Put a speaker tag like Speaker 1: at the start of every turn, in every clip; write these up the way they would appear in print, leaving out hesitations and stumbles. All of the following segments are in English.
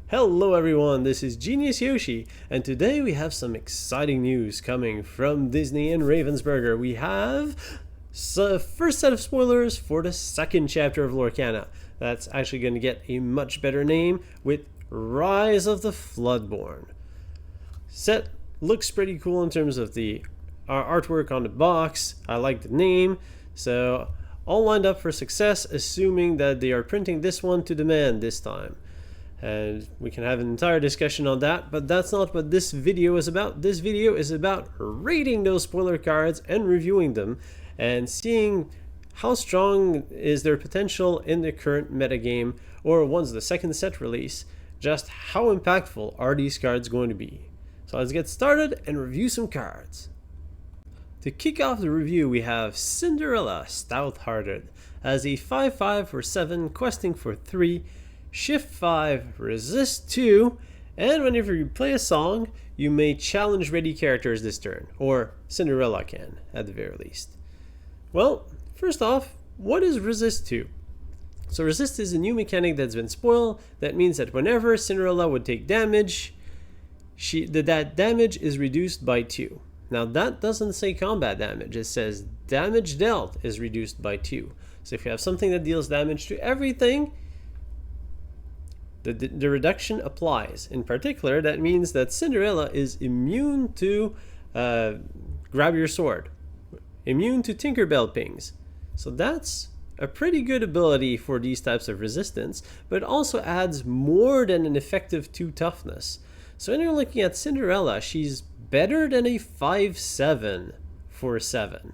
Speaker 1: Hello everyone, this is Genius Yoshi, and today we have some exciting news coming from Disney and Ravensburger. We have first set of spoilers for the second chapter of Lorcana. That's actually going to get a much better name with Rise of the Floodborn. Set looks pretty cool in terms of the artwork on the box. I like the name, so all lined up for success, assuming that they are printing this one to demand this time. And we can have an entire discussion on that, but that's not what this video is about. This video is about rating those spoiler cards and reviewing them and seeing how strong is their potential in the current metagame, or once the second set release, just how impactful are these cards going to be. So let's get started and review some cards. To kick off the review, we have Cinderella Stouthearted as a 5/5 for 7, questing for 3, Shift 5, Resist 2, and whenever you play a song, you may challenge ready characters this turn, or Cinderella can, at the very least. Well, first off, what is Resist 2? So Resist is a new mechanic that's been spoiled. That means that whenever Cinderella would take damage, that damage is reduced by 2. Now that doesn't say combat damage, it says damage dealt is reduced by 2. So if you have something that deals damage to everything, the reduction applies. In particular, that means that Cinderella is immune to grab your sword, immune to Tinkerbell pings. So that's a pretty good ability for these types of resistance, but it also adds more than an effective 2 toughness. So when you're looking at Cinderella, she's better than a 5/7 for 7.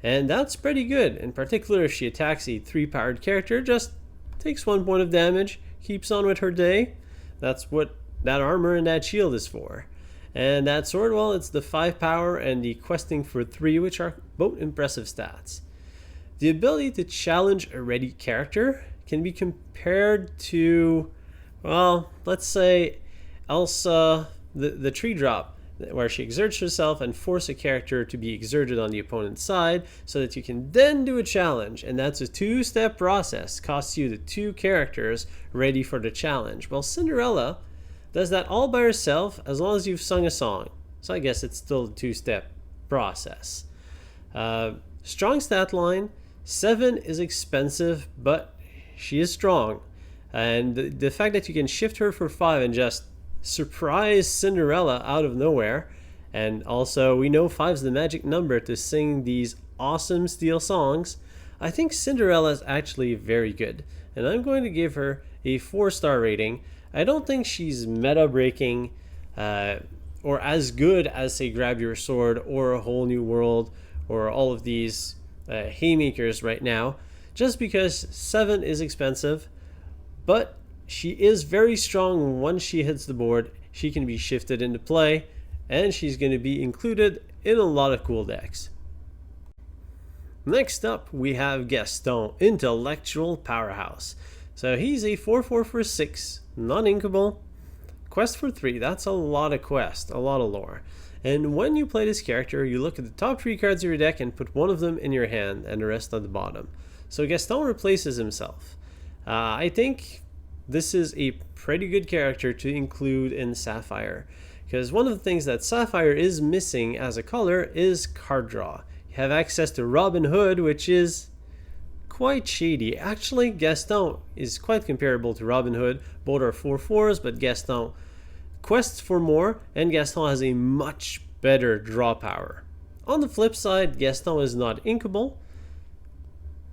Speaker 1: And that's pretty good. In particular, if she attacks a 3-powered character, just takes 1 point of damage, keeps on with her day. That's what that armor and that shield is for. And that sword, well, it's the 5 power and the questing for 3, which are both impressive stats. The ability to challenge a ready character can be compared to, well, let's say Elsa, the tree drop, where she exerts herself and force a character to be exerted on the opponent's side so that you can then do a challenge. And that's a 2-step process, costs you the 2 characters ready for the challenge. Well, Cinderella does that all by herself as long as you've sung a song. So I guess it's still a 2-step process. Strong stat line, 7 is expensive, but she is strong. And the fact that you can shift her for 5 and just surprise Cinderella out of nowhere, and also we know 5 is the magic number to sing these awesome steel songs. I think Cinderella is actually very good, and I'm going to give her a 4-star rating. I don't think she's meta breaking or as good as, say, Grab Your Sword or A Whole New World or all of these haymakers right now, just because 7 is expensive, but she is very strong. Once she hits the board, she can be shifted into play, and she's going to be included in a lot of cool decks. Next up, we have Gaston, Intellectual Powerhouse. So he's a 4/4 for 6, non-inkable, quest for 3. That's a lot of quest, a lot of lore. And when you play this character, you look at the top 3 cards of your deck and put one of them in your hand and the rest at the bottom. So Gaston replaces himself. I think this is a pretty good character to include in Sapphire, because one of the things that Sapphire is missing as a color is card draw. You have access to Robin Hood, which is quite shady. Actually, Gaston is quite comparable to Robin Hood. Both are 4/4s, but Gaston quests for more, and Gaston has a much better draw power. On the flip side, Gaston is not inkable,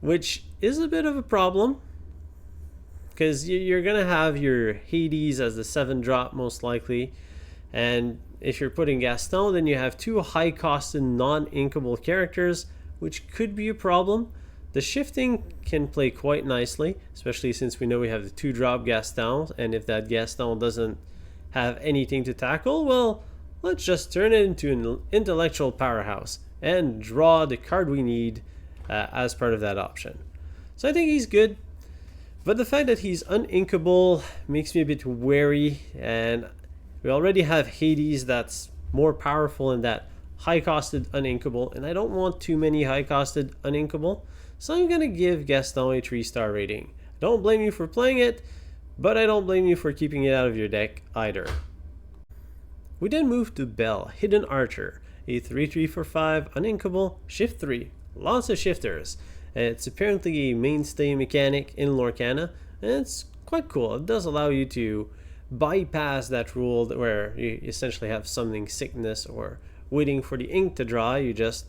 Speaker 1: which is a bit of a problem, because you're going to have your Hades as the 7 drop most likely, and if you're putting Gaston, then you have 2 high-costed non-inkable characters, which could be a problem. The shifting can play quite nicely, especially since we know we have the 2-drop Gaston, and if that Gaston doesn't have anything to tackle, well, let's just turn it into an Intellectual Powerhouse and draw the card we need as part of that option. So I think he's good. But the fact that he's uninkable makes me a bit wary, and we already have Hades that's more powerful in that high-costed uninkable, and I don't want too many high-costed uninkable, so I'm going to give Gaston a 3-star rating. Don't blame you for playing it, but I don't blame you for keeping it out of your deck either. We then move to Belle, Hidden Archer, a 3/3 for 5, uninkable, shift 3, lots of shifters. It's apparently a mainstay mechanic in Lorcana, and it's quite cool. It does allow you to bypass that rule where you essentially have summoning sickness or waiting for the ink to dry. You just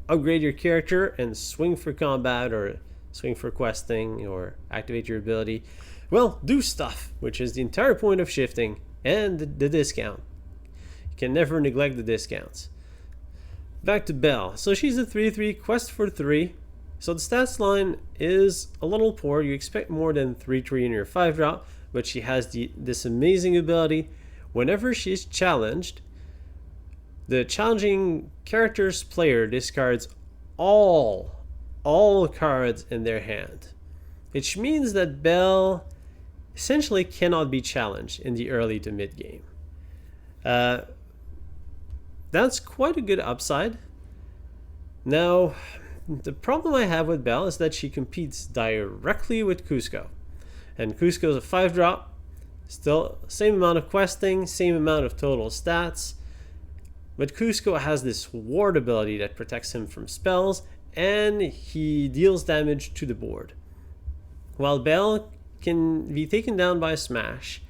Speaker 1: upgrade your character and swing for combat or swing for questing or activate your ability. Well, do stuff, which is the entire point of shifting, and the discount. You can never neglect the discounts. Back to Belle. So she's a 3/3, quest for 3. So the stats line is a little poor. You expect more than 3/3 in your 5-drop, but she has this amazing ability. Whenever she's challenged, the challenging character's player discards all cards in their hand, which means that Belle essentially cannot be challenged in the early to mid game. That's quite a good upside. Now, the problem I have with Belle is that she competes directly with Cusco. And Cusco's a 5-drop, still same amount of questing, same amount of total stats. But Cusco has this ward ability that protects him from spells, and he deals damage to the board. While Belle can be taken down by a smash,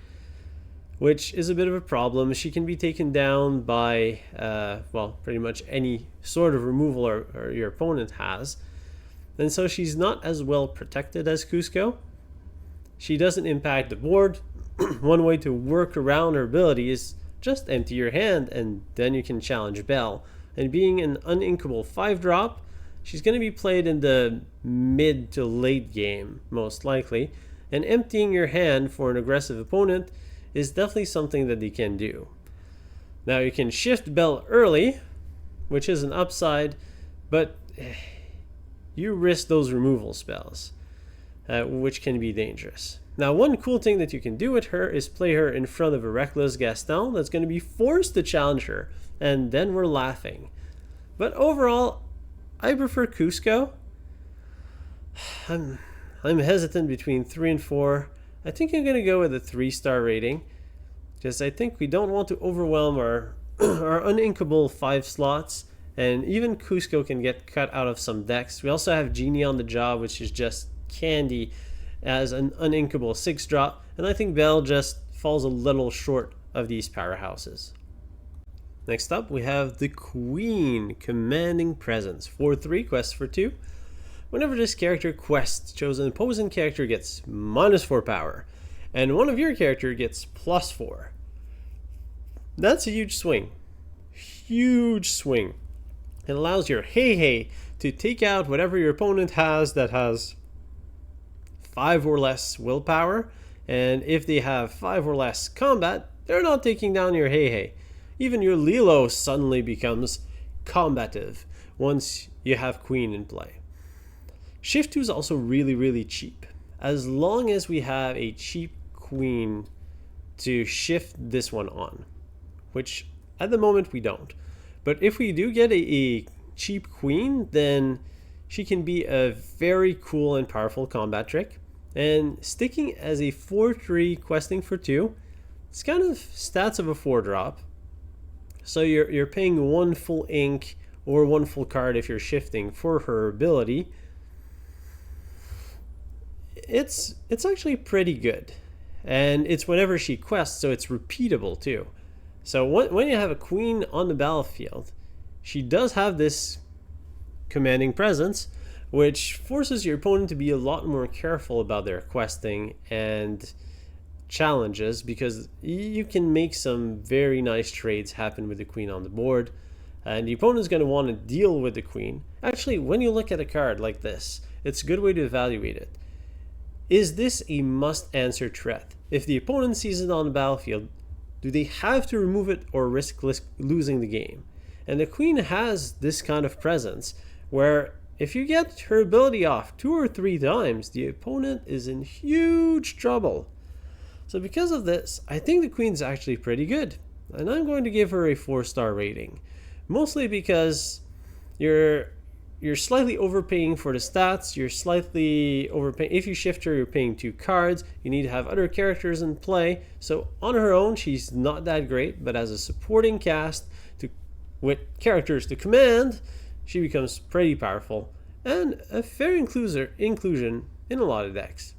Speaker 1: which is a bit of a problem. She can be taken down by, well, pretty much any sort of removal or your opponent has. And so she's not as well protected as Cusco. She doesn't impact the board. One way to work around her ability is just empty your hand, and then you can challenge Belle. And being an uninkable 5-drop, she's going to be played in the mid to late game, most likely. And emptying your hand for an aggressive opponent is definitely something that they can do. Now you can shift Belle early, which is an upside, but you risk those removal spells, which can be dangerous. Now, one cool thing that you can do with her is play her in front of a reckless Gaston that's going to be forced to challenge her, and then we're laughing. But overall, I prefer Cusco. I'm hesitant between 3 and 4. I think I'm going to go with a 3-star rating, because I think we don't want to overwhelm our uninkable 5 slots, and even Cusco can get cut out of some decks. We also have Genie on the job, which is just candy as an uninkable 6-drop, and I think Belle just falls a little short of these powerhouses. Next up, we have the Queen, Commanding Presence, 4/3, quest for 2. Whenever this character quests, chosen opposing character gets -4 power, and one of your character gets +4. That's a huge swing. Huge swing. It allows your hey to take out whatever your opponent has that has 5 or less willpower, and if they have 5 or less combat, they're not taking down your hey. Even your Lilo suddenly becomes combative once you have Queen in play. Shift 2 is also really cheap. As long as we have a cheap Queen to shift this one on, which at the moment we don't. But if we do get a cheap Queen, then she can be a very cool and powerful combat trick. And sticking as a 4/3 questing for 2, it's kind of stats of a 4-drop. So you're paying 1 full ink or 1 full card if you're shifting for her ability. It's actually pretty good, and it's whenever she quests, so it's repeatable too. So when you have a Queen on the battlefield, she does have this commanding presence, which forces your opponent to be a lot more careful about their questing and challenges, because you can make some very nice trades happen with the Queen on the board, and the opponent's going to want to deal with the Queen. Actually, when you look at a card like this, it's a good way to evaluate it. Is this a must-answer threat? If the opponent sees it on the battlefield, do they have to remove it or risk losing the game? And the Queen has this kind of presence where if you get her ability off 2 or 3 times, the opponent is in huge trouble. So because of this, I think the Queen's actually pretty good, and I'm going to give her a 4-star rating. Mostly because you're you're slightly overpaying for the stats. You're slightly overpaying. If you shift her, you're paying 2 cards. You need to have other characters in play. So on her own, she's not that great, but as a supporting cast with characters to command, she becomes pretty powerful and a fair inclusion in a lot of decks.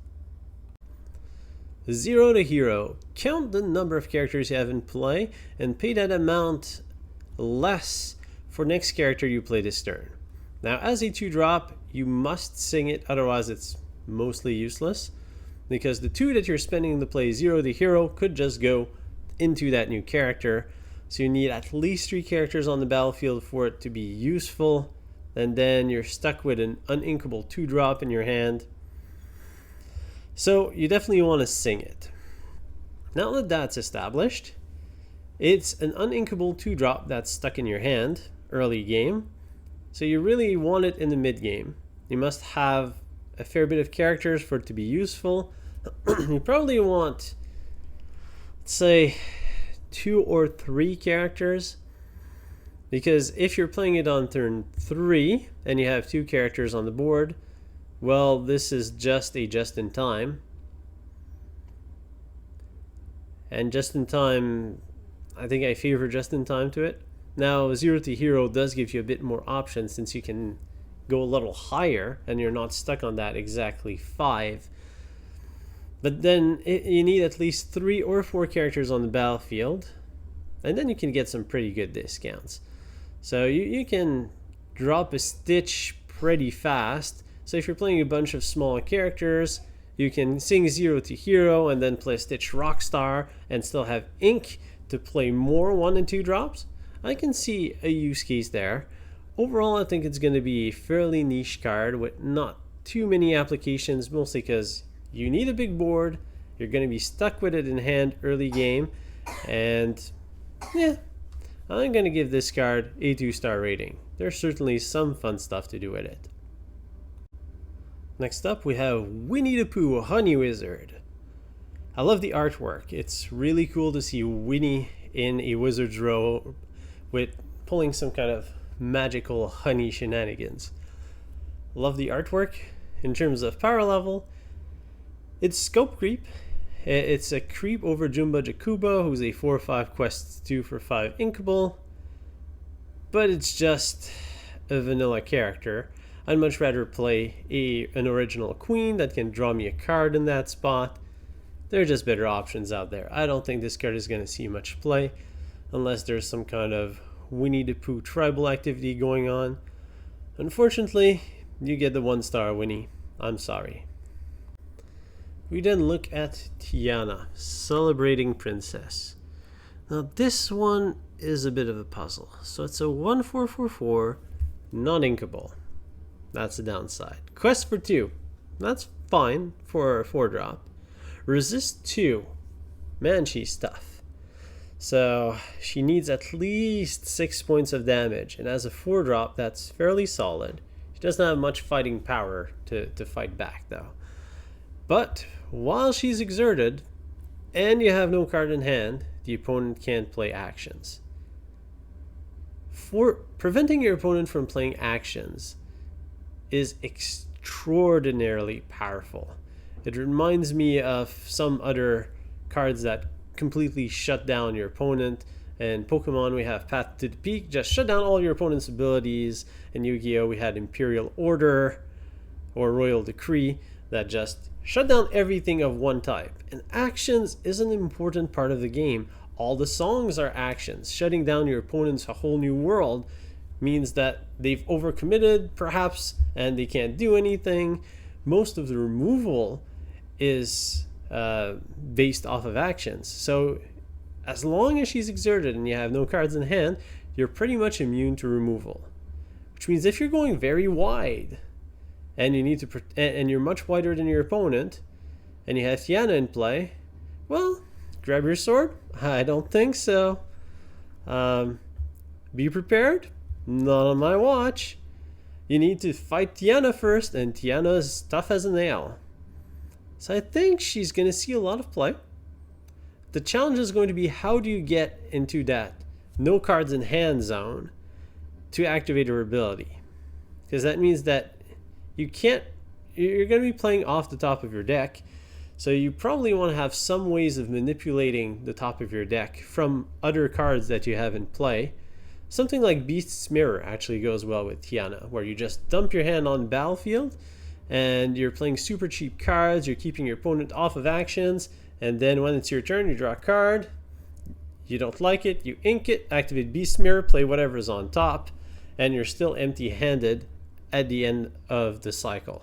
Speaker 1: 0 to hero. Count the number of characters you have in play and pay that amount less for next character you play this turn. Now, as a 2-drop, you must sing it, otherwise it's mostly useless, because the 2 that you're spending to play 0 to hero could just go into that new character. So you need at least 3 characters on the battlefield for it to be useful, and then you're stuck with an uninkable 2-drop in your hand. So you definitely want to sing it. Now that that's established, it's an uninkable 2-drop that's stuck in your hand early game. So you really want it in the mid game. You must have a fair bit of characters for it to be useful. You probably want, let's say, 2 or 3 characters, because if you're playing it on turn 3 and you have 2 characters on the board, well, this is just in time. And just in time, I think I favor just in time to it. Now, 0 to hero does give you a bit more options, since you can go a little higher and you're not stuck on that exactly 5. But then you need at least 3 or 4 characters on the battlefield, and then you can get some pretty good discounts. So you can drop a Stitch pretty fast. So if you're playing a bunch of smaller characters, you can sing 0 to hero and then play Stitch Rockstar and still have ink to play more 1 and 2 drops. I can see a use case there. Overall, I think it's going to be a fairly niche card with not too many applications, mostly because you need a big board, you're going to be stuck with it in hand early game, and yeah, I'm going to give this card a 2-star rating. There's certainly some fun stuff to do with it. Next up, we have Winnie the Pooh, Honey Wizard. I love the artwork. It's really cool to see Winnie in a wizard's robe with pulling some kind of magical honey shenanigans. Love the artwork. In terms of power level, it's scope creep. It's a creep over Jumba Jakuba, who's a 4/5 quest 2 for 5 inkable, but it's just a vanilla character. I'd much rather play an original queen that can draw me a card in that spot. There are just better options out there. I don't think this card is going to see much play unless there's some kind of Winnie the Pooh tribal activity going on. Unfortunately, you get the 1-star Winnie. I'm sorry. We then look at Tiana, Celebrating Princess. Now this one is a bit of a puzzle. So it's a 1/4/4/4, non-inkable. That's the downside. Quest for 2. That's fine for a 4-drop. Resist 2. Man, she's tough. So she needs at least 6 points of damage. And as a 4-drop, that's fairly solid. She doesn't have much fighting power to fight back, though. But while she's exerted, and you have no card in hand, the opponent can't play actions. For preventing your opponent from playing actions is extraordinarily powerful. It reminds me of some other cards that completely shut down your opponent. In Pokemon, we have Path to the Peak, just shut down all your opponent's abilities. In Yu-Gi-Oh, we had Imperial Order or Royal Decree that just shut down everything of one type. And actions is an important part of the game. All the songs are actions. Shutting down your opponent's A Whole New World means that they've overcommitted, perhaps, and they can't do anything. Most of the removal is based off of actions. So as long as she's exerted and you have no cards in hand, you're pretty much immune to removal. Which means if you're going very wide and you need to and you're much wider than your opponent and you have Tiana in play, well, grab your sword? I don't think so. Be prepared? Not on my watch. You need to fight Tiana first, and Tiana is tough as a nail. So I think she's going to see a lot of play. The challenge is going to be, how do you get into that no cards in hand zone to activate her ability? because that means that you're going to be playing off the top of your deck. So you probably want to have some ways of manipulating the top of your deck from other cards that you have in play. Something like Beast's Mirror actually goes well with Tiana, where you just dump your hand on the battlefield and you're playing super cheap cards, you're keeping your opponent off of actions, and then when it's your turn, you draw a card, you don't like it, you ink it, activate Beast's Mirror, play whatever's on top, and you're still empty-handed at the end of the cycle.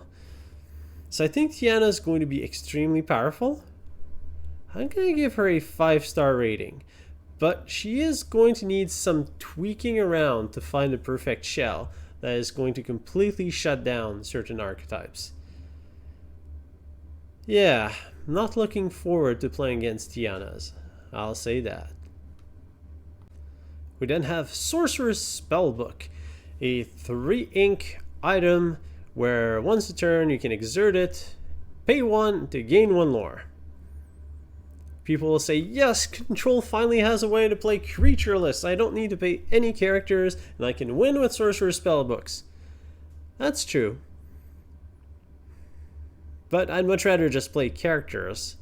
Speaker 1: So I think Tiana is going to be extremely powerful. I'm going to give her a 5-star rating, but she is going to need some tweaking around to find the perfect shell that is going to completely shut down certain archetypes. Yeah, not looking forward to playing against Tiana's, I'll say that. We then have Sorcerers Spellbook, a 3-ink item where once a turn you can exert it, pay 1 to gain 1 lore. People will say, yes, Control finally has a way to play creatureless. I don't need to pay any characters and I can win with Sorcerer's Spellbooks. That's true. But I'd much rather just play characters.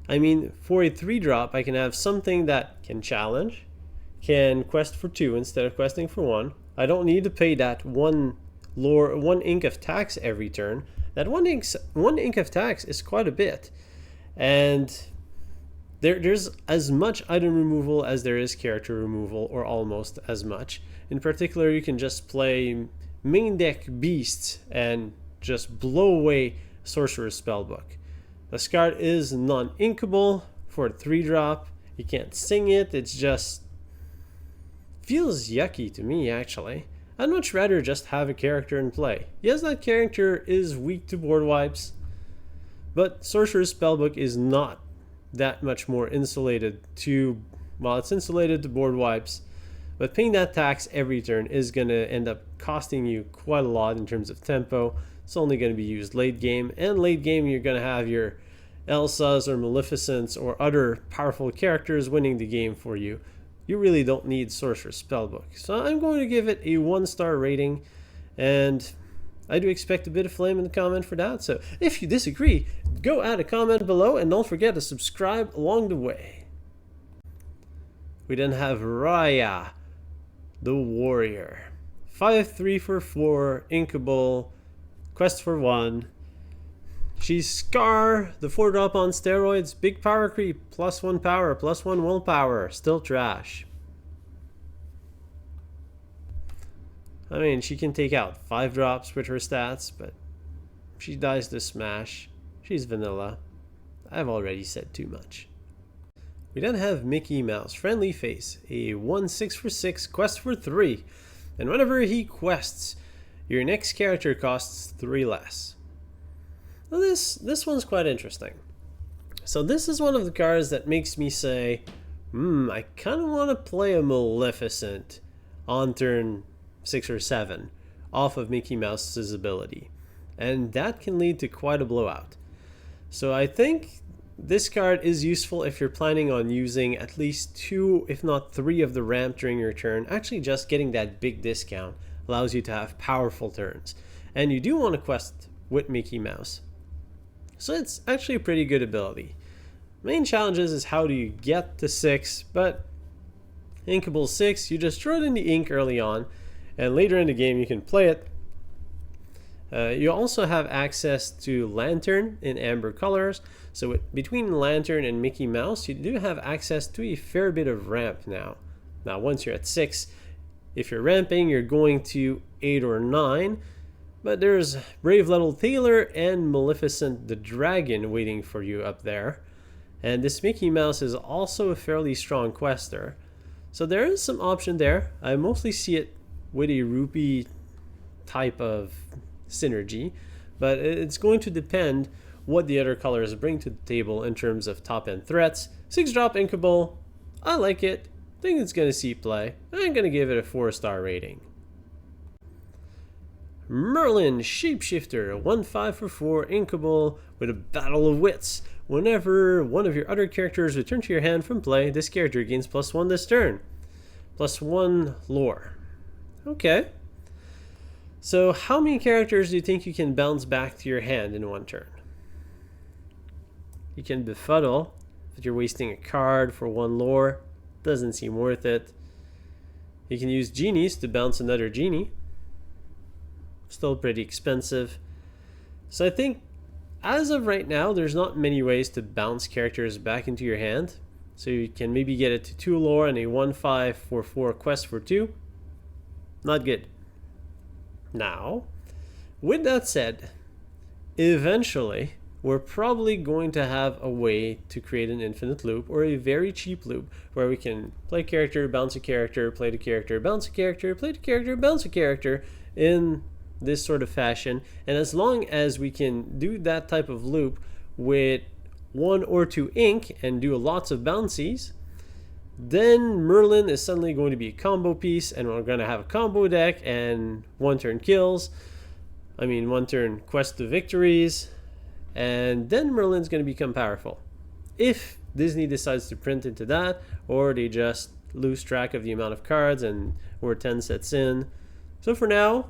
Speaker 1: I mean, for a 3-drop, I can have something that can challenge, can quest for 2 instead of questing for 1. I don't need to pay that 1 ink of tax every turn. That 1 ink of tax is quite a bit. And there's as much item removal as there is character removal, or almost as much. In particular, you can just play main deck beasts and just blow away Sorcerer's Spellbook. This card is non-inkable for a 3-drop. You can't sing it. It's just feels yucky to me, actually. I'd much rather just have a character in play. Yes, that character is weak to board wipes, but Sorcerer's Spellbook is not that much more insulated to, well, it's insulated to board wipes, but paying that tax every turn is going to end up costing you quite a lot in terms of tempo. It's only going to be used late game, and late game you're going to have your Elsas or Maleficents or other powerful characters winning the game for you. You really don't need Sorcerer's Spellbook. So I'm going to give it a 1-star rating, and I do expect a bit of flame in the comment for that. So if you disagree, go add a comment below and don't forget to subscribe along the way. We then have Raya, the Warrior. 5/3 for 4, inkable, quest for 1. She's Scar, the 4-drop on steroids, big power creep, +1 power, +1 willpower, still trash. I mean, she can take out 5 drops with her stats, but she dies to smash. She's vanilla. I've already said too much. We then have Mickey Mouse, Friendly Face, a 1/6 for 6, quest for 3. And whenever he quests, your next character costs 3 less. Now this one's quite interesting. So this is one of the cards that makes me say, I kind of want to play a Maleficent on turn 6 or 7 off of Mickey Mouse's ability. And that can lead to quite a blowout. So I think this card is useful if you're planning on using at least 2, if not 3 of the ramp during your turn. Actually, just getting that big discount allows you to have powerful turns. And you do want to quest with Mickey Mouse. So it's actually a pretty good ability. Main challenges is how do you get to 6, but inkable 6, you just throw it in the ink early on, and later in the game you can play it. You also have access to Lantern in amber colors, so between Lantern and Mickey Mouse you do have access to a fair bit of ramp now. Now once you're at 6, if you're ramping you're going to 8 or 9, but there's Brave Little Tailor and Maleficent the Dragon waiting for you up there. And this Mickey Mouse is also a fairly strong quester. So there is some option there. I mostly see it with a rupee type of synergy, but it's going to depend what the other colors bring to the table in terms of top end threats. 6-drop inkable, I like it. Think it's going to see play. I'm going to give it a 4-star rating. Merlin, Shapeshifter, 1/5 for 4, inkable with a Battle of Wits. Whenever one of your other characters return to your hand from play, this character gains +1 this turn. +1 lore. Okay. So how many characters do you think you can bounce back to your hand in one turn? You can Befuddle, but you're wasting a card for one lore. Doesn't seem worth it. You can use Genies to bounce another Genie. Still pretty expensive. So I think as of right now, there's not many ways to bounce characters back into your hand. So you can maybe get it to 2 lore and a 1/5 for 4 quest for 2. Not good. Now, with that said, eventually we're probably going to have a way to create an infinite loop, or a very cheap loop, where we can play a character, bounce a character, play the character, bounce a character, play the character, bounce a character in this sort of fashion. And as long as we can do that type of loop with 1 or 2 ink and do lots of bouncies, then Merlin is suddenly going to be a combo piece, and we're going to have a combo deck and 1 turn kills. 1 turn quest to victories, and then Merlin's going to become powerful. If Disney decides to print into that, or they just lose track of the amount of cards and where 10 sets in. So for now,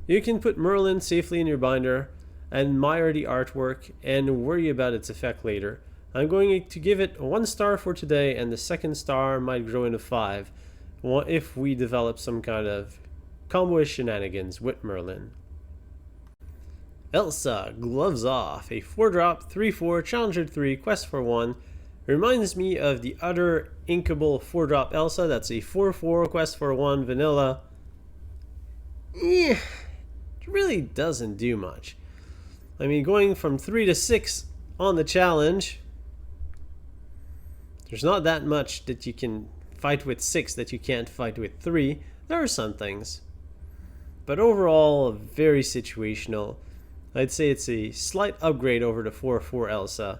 Speaker 1: you can put Merlin safely in your binder, admire the artwork, and worry about its effect later. I'm going to give it 1 star for today, and the second star might grow into 5 if we develop some kind of combo-ish shenanigans with Merlin. Elsa, Gloves Off, a 4-drop, 3/4, Challenger 3, Quest for 1. Reminds me of the other inkable 4-drop Elsa, that's a 4/4, Quest for 1, vanilla. It really doesn't do much. Going from 3 to 6 on the challenge, there's not that much that you can fight with 6 that you can't fight with 3. There are some things. But overall, very situational. I'd say it's a slight upgrade over the 4/4 Elsa,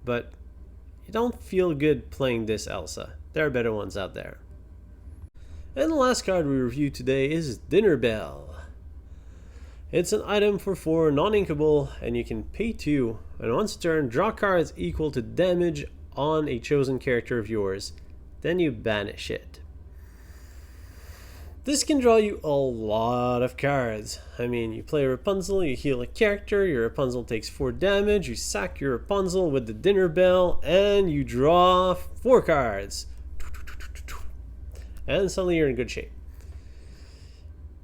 Speaker 1: but you don't feel good playing this Elsa. There are better ones out there. And the last card we review today is Dinner Belle. It's an item for 4, non-inkable, and you can pay 2, and once a turn, draw cards equal to damage on a chosen character of yours. Then you banish it. This can draw you a lot of cards. You play Rapunzel, you heal a character, your Rapunzel takes 4 damage, you sack your Rapunzel with the Dinner Belle, and you draw 4 cards. And suddenly you're in good shape.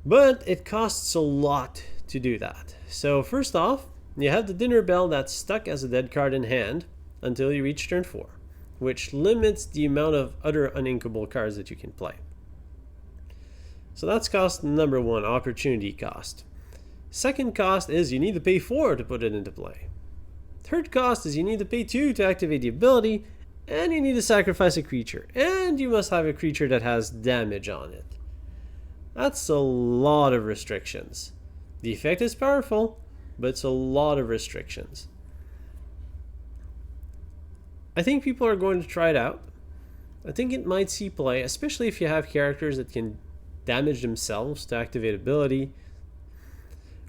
Speaker 1: But it costs a lot to do that. So first off, you have the Dinner Belle that's stuck as a dead card in hand until you reach turn 4, which limits the amount of other uninkable cards that you can play. So that's cost number 1, opportunity cost. Second cost is you need to pay 4 to put it into play. Third cost is you need to pay 2 to activate the ability, and you need to sacrifice a creature, and you must have a creature that has damage on it. That's a lot of restrictions. The effect is powerful, but it's a lot of restrictions. I think people are going to try it out. I think it might see play, especially if you have characters that can damage themselves to activate ability,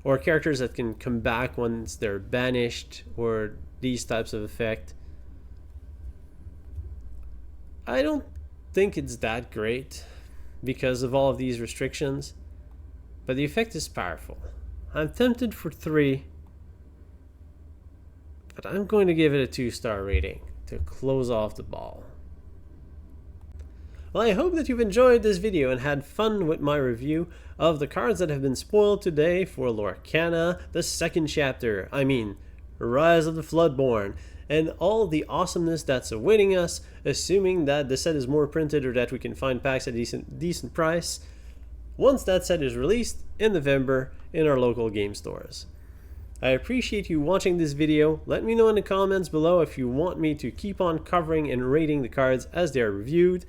Speaker 1: or characters that can come back once they're banished, or these types of effect. I don't think it's that great because of all of these restrictions, but the effect is powerful. I'm tempted for 3, but I'm going to give it a 2-star rating to close off the ball. Well, I hope that you've enjoyed this video and had fun with my review of the cards that have been spoiled today for Lorcana, the second chapter, Rise of the Floodborn, and all the awesomeness that's awaiting us, assuming that the set is more printed or that we can find packs at a decent price, once that set is released in November in our local game stores. I appreciate you watching this video. Let me know in the comments below if you want me to keep on covering and rating the cards as they are reviewed,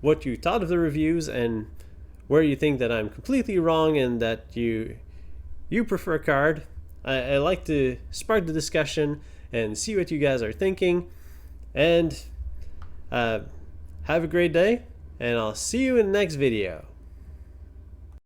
Speaker 1: what you thought of the reviews, and where you think that I'm completely wrong and that you prefer a card. I like to spark the discussion and see what you guys are thinking. And have a great day, and I'll see you in the next video.